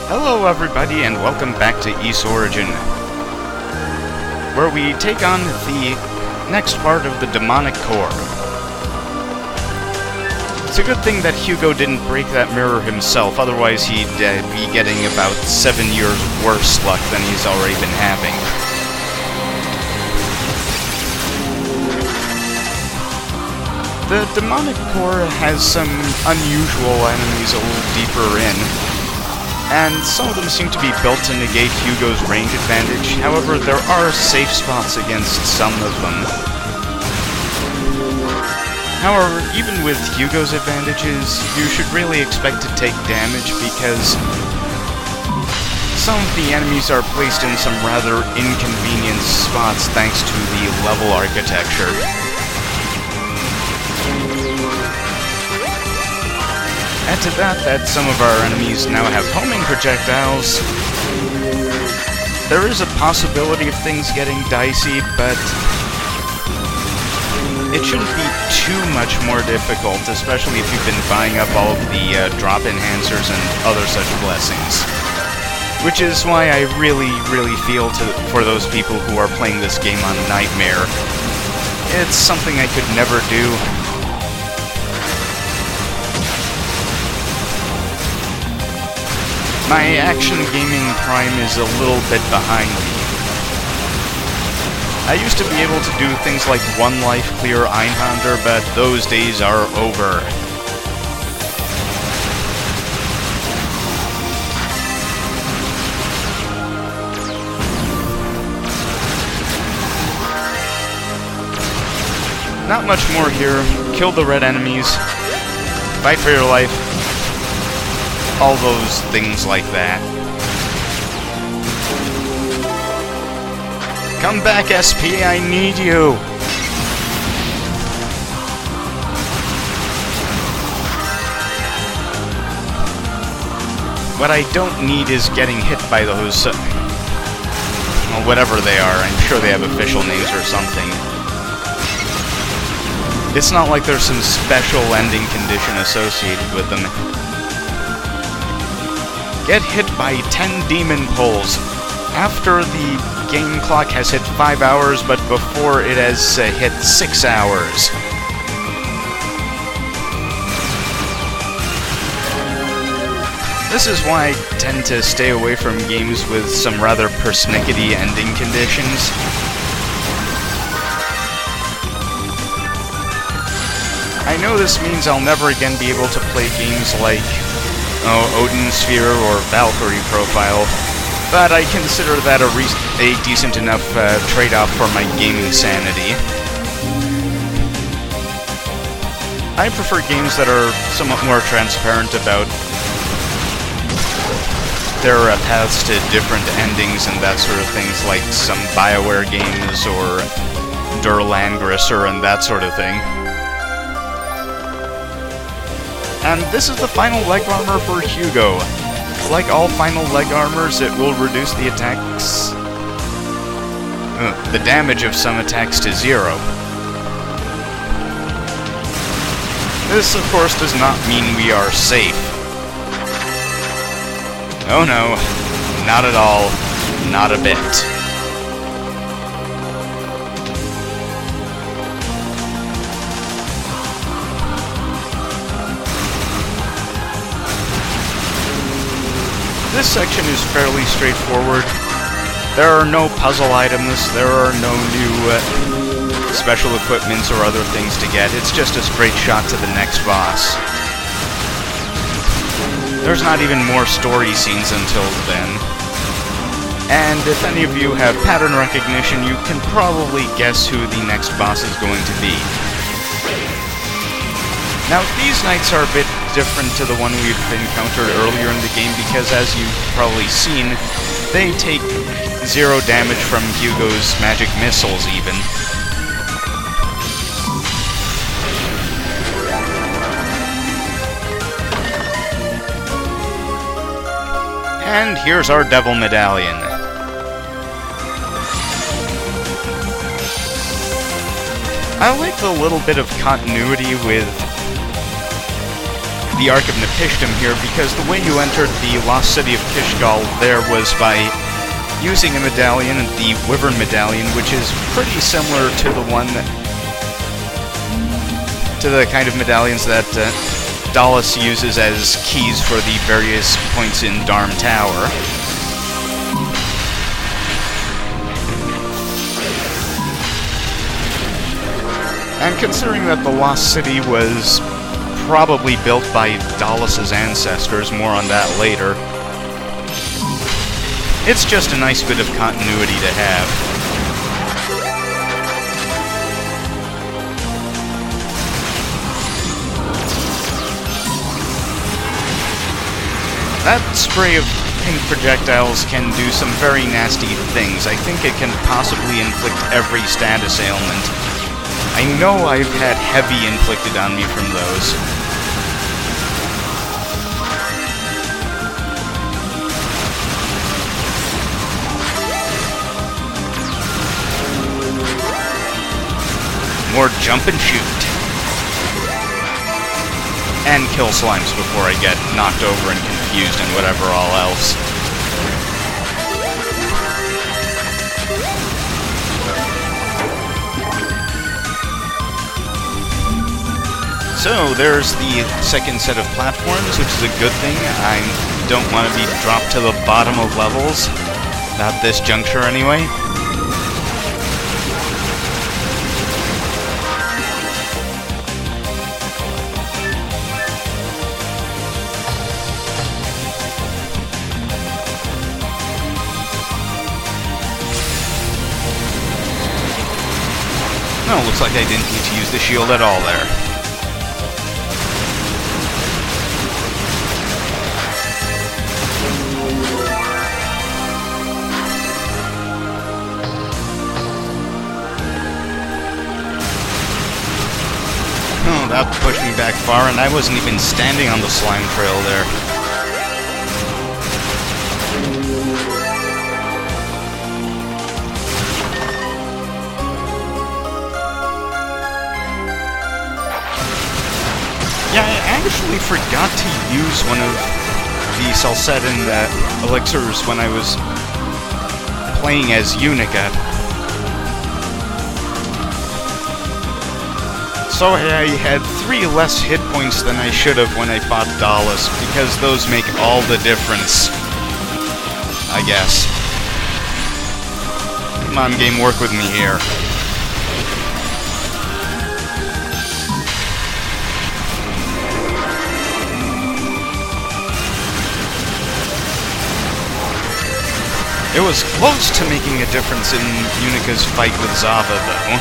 Hello everybody and welcome back to Ys Origin, where we take on the next part of the demonic core. It's a good thing that Hugo didn't break that mirror himself, otherwise he'd be getting about 7 years worse luck than he's already been having. The demonic core has some unusual enemies a little deeper in, and some of them seem to be built to negate Hugo's range advantage. However, there are safe spots against some of them. However, even with Hugo's advantages, you should really expect to take damage because some of the enemies are placed in some rather inconvenient spots thanks to the level architecture. Add to that some of our enemies now have homing projectiles. There is a possibility of things getting dicey, but it shouldn't be too much more difficult, especially if you've been buying up all of the drop enhancers and other such blessings. Which is why I really feel for those people who are playing this game on Nightmare. It's something I could never do. My action gaming prime is a little bit behind me. I used to be able to do things like one life clear Einhander, but those days are over. Not much more here. Kill the red enemies. Fight for your life. All those things like that. Come back, SP, I need you! What I don't need is getting hit by those, well, whatever they are. I'm sure they have official names or something. It's not like there's some special ending condition associated with them. Get hit by 10 demon poles after the game clock has hit 5 hours, but before it has hit 6 hours. This is why I tend to stay away from games with some rather persnickety ending conditions. I know this means I'll never again be able to play games like Odin Sphere or Valkyrie Profile, but I consider that a decent enough trade-off for my gaming sanity. I prefer games that are somewhat more transparent about their paths to different endings and that sort of things, like some BioWare games or Durlangrisser and that sort of thing. And this is the final leg armor for Hugo. Like all final leg armors, it will reduce the attacks... the damage of some attacks to 0. This, of course, does not mean we are safe. Oh no, not at all, not a bit. This section is fairly straightforward. There are no puzzle items, there are no new special equipments or other things to get. It's just a straight shot to the next boss. There's not even more story scenes until then. And if any of you have pattern recognition, you can probably guess who the next boss is going to be. Now, these knights are a bit different to the one we've encountered earlier in the game because, as you've probably seen, they take 0 damage from Hugo's magic missiles, even. And here's our Devil Medallion. I like the little bit of continuity with the Ark of Nepishtim here, because the way you entered the lost city of Kishgal there was by using a medallion, the Wyvern Medallion, which is pretty similar to the one that, to the kind of medallions that Dallas uses as keys for the various points in Darm Tower. And considering that the Lost City was probably built by Dallas's ancestors, more on that later, it's just a nice bit of continuity to have. That spray of pink projectiles can do some very nasty things. I think it can possibly inflict every status ailment. I know I've had heavy inflicted on me from those. More jump and shoot. And kill slimes before I get knocked over and confused and whatever all else. So, there's the second set of platforms, which is a good thing. I don't want to be dropped to the bottom of levels. Not this juncture, anyway. No, looks like I didn't need to use the shield at all there. Oh, that pushed me back far, and I wasn't even standing on the slime trail there. Yeah, I actually forgot to use one of the Salsedin elixirs when I was playing as Unica. So I had 3 less hit points than I should have when I fought Dallas, because those make all the difference, I guess. Come on, game, work with me here. It was close to making a difference in Unica's fight with Zava, though.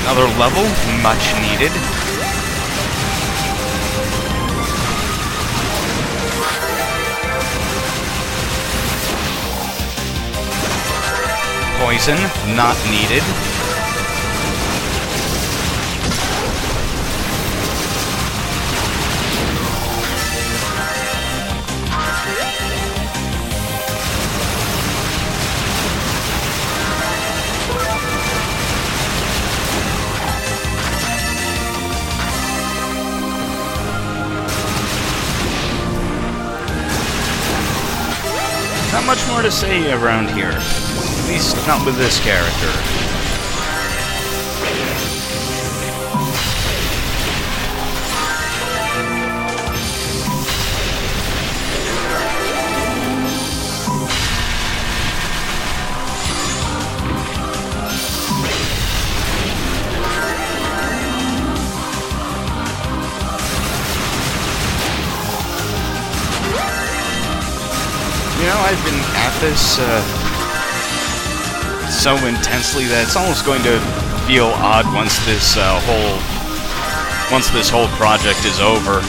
Another level, much needed. Poison, not needed. Not much more to say around here. At least not with this character. You know, I've been at this so intensely that it's almost going to feel odd once this whole project is over.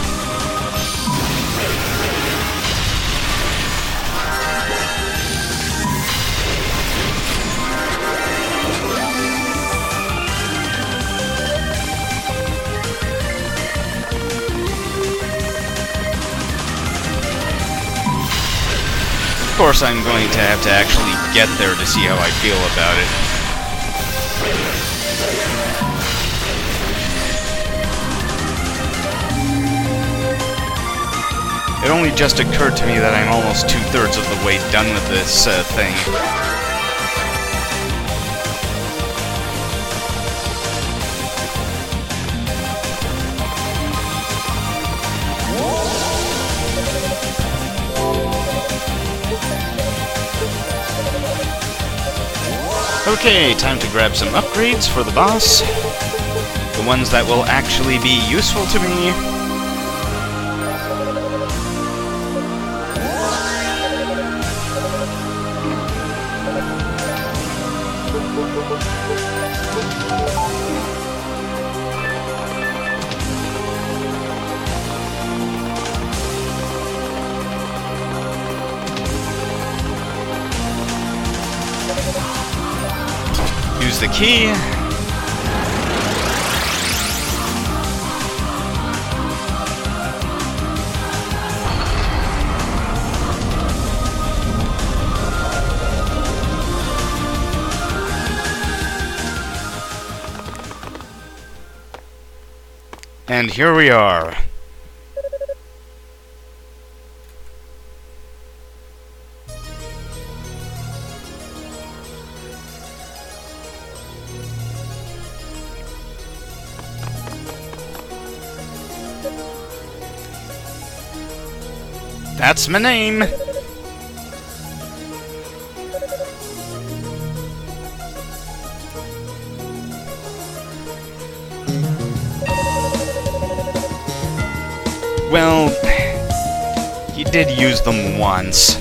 Of course, I'm going to have to actually get there to see how I feel about it. only just occurred to me that I'm almost 2/3 of the way done with this thing. Okay, time to grab some upgrades for the boss. The ones that will actually be useful to me. Use the key. And here we are. That's my name. Well, you did use them once.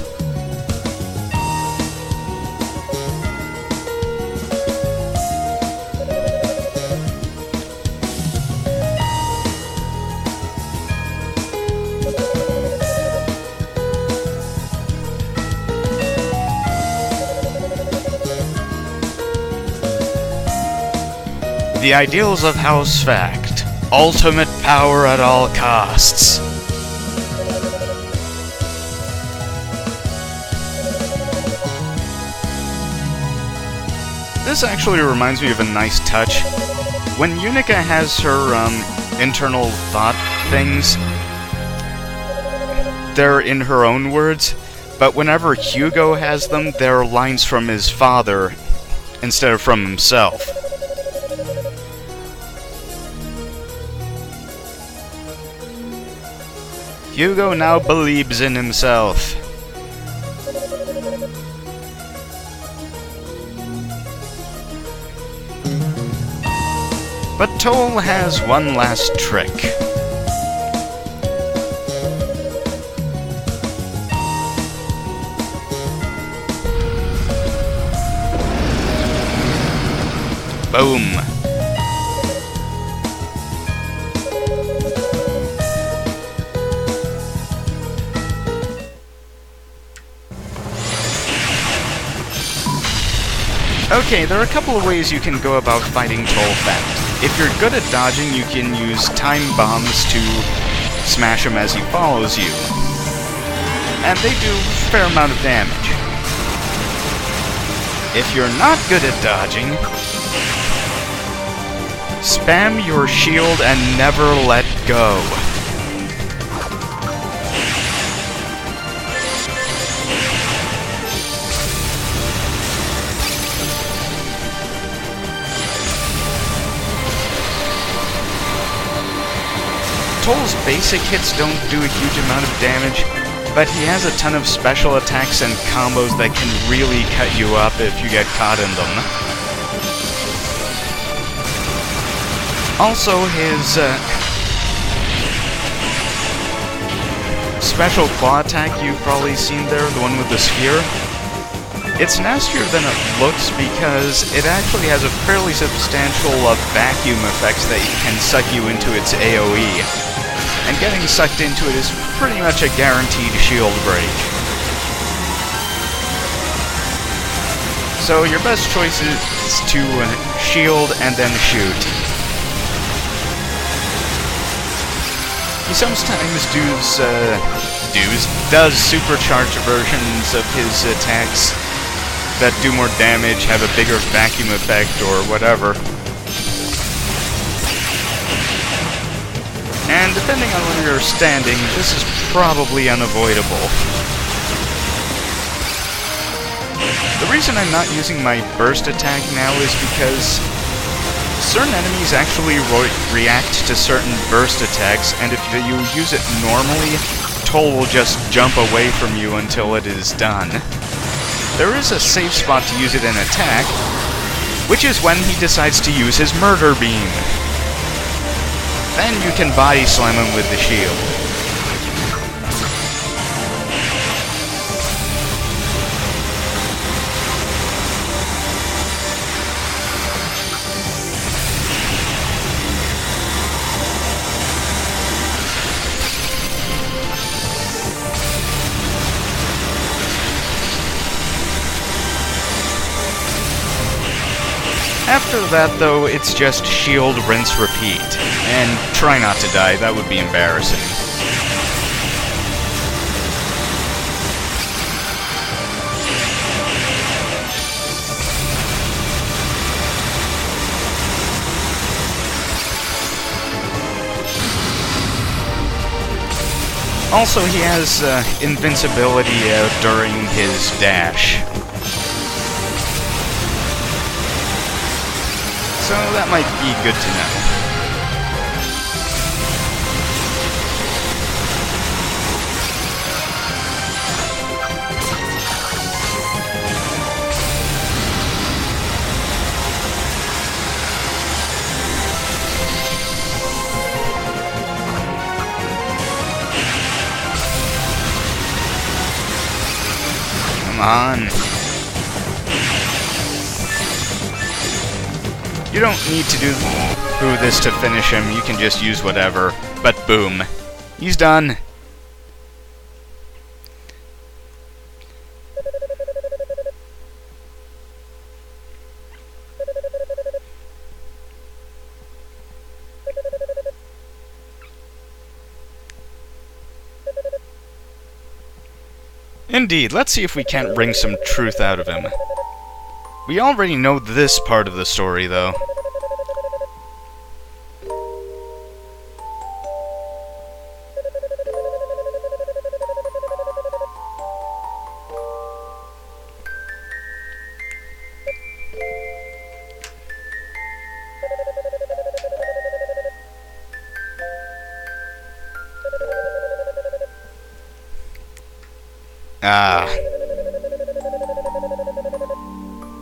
The ideals of House Fact. Ultimate power at all costs. This actually reminds me of a nice touch. When Unica has her internal thought things, they're in her own words, but whenever Hugo has them, they're lines from his father instead of from himself. Hugo now believes in himself. But Toll has one last trick. Boom. Okay, there are a couple of ways you can go about fighting Toll Fact. If you're good at dodging, you can use time bombs to smash him as he follows you. And they do a fair amount of damage. If you're not good at dodging, spam your shield and never let go. Toll's basic hits don't do a huge amount of damage, but he has a ton of special attacks and combos that can really cut you up if you get caught in them. Also, his special claw attack you've probably seen there, the one with the sphere. It's nastier than it looks because it actually has a fairly substantial vacuum effects that can suck you into its AoE. And getting sucked into it is pretty much a guaranteed shield break. So your best choice is to shield and then shoot. He sometimes does supercharged versions of his attacks that do more damage, have a bigger vacuum effect, or whatever. And depending on where you're standing, this is probably unavoidable. The reason I'm not using my burst attack now is because certain enemies actually react to certain burst attacks, and if you use it normally, Toll will just jump away from you until it is done. There is a safe spot to use it in attack, which is when he decides to use his murder beam. Then you can body slam him with the shield. After that, though, it's just shield, rinse, repeat. And try not to die, that would be embarrassing. Also, he has invincibility during his dash. So that might be good to know. Come on. You don't need to do this to finish him, you can just use whatever. But boom. He's done. Indeed, let's see if we can't wring some truth out of him. We already know this part of the story, though.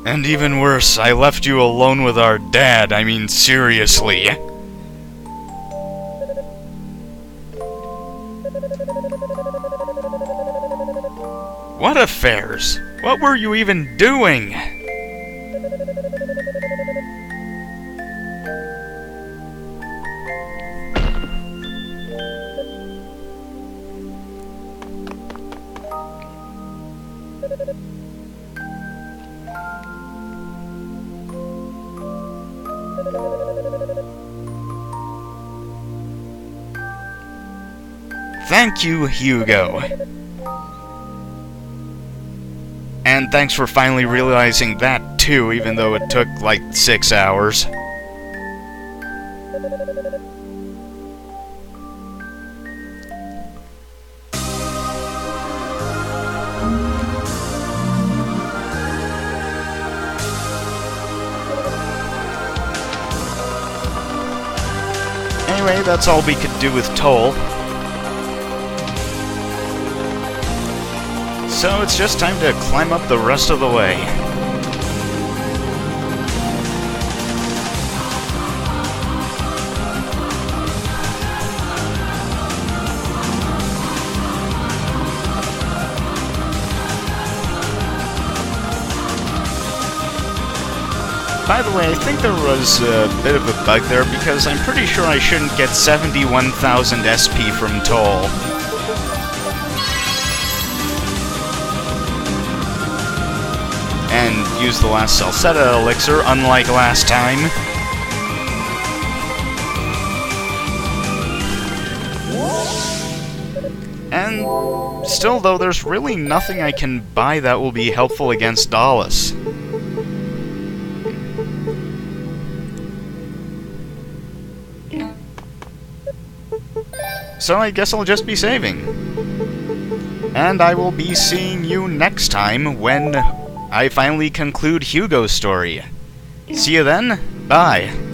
And even worse, I left you alone with our dad. I mean, seriously. What affairs? What were you even doing? Thank you, Hugo. And thanks for finally realizing that too, even though it took like 6 hours. Anyway, that's all we could do with Toll. So it's just time to climb up the rest of the way. By the way, I think there was a bit of a bug there because I'm pretty sure I shouldn't get 71,000 SP from Toll. And use the last Salsetta elixir, unlike last time. And still, though, there's really nothing I can buy that will be helpful against Dallas. So I guess I'll just be saving. And I will be seeing you next time when I finally conclude Hugo's story. See you then. Bye.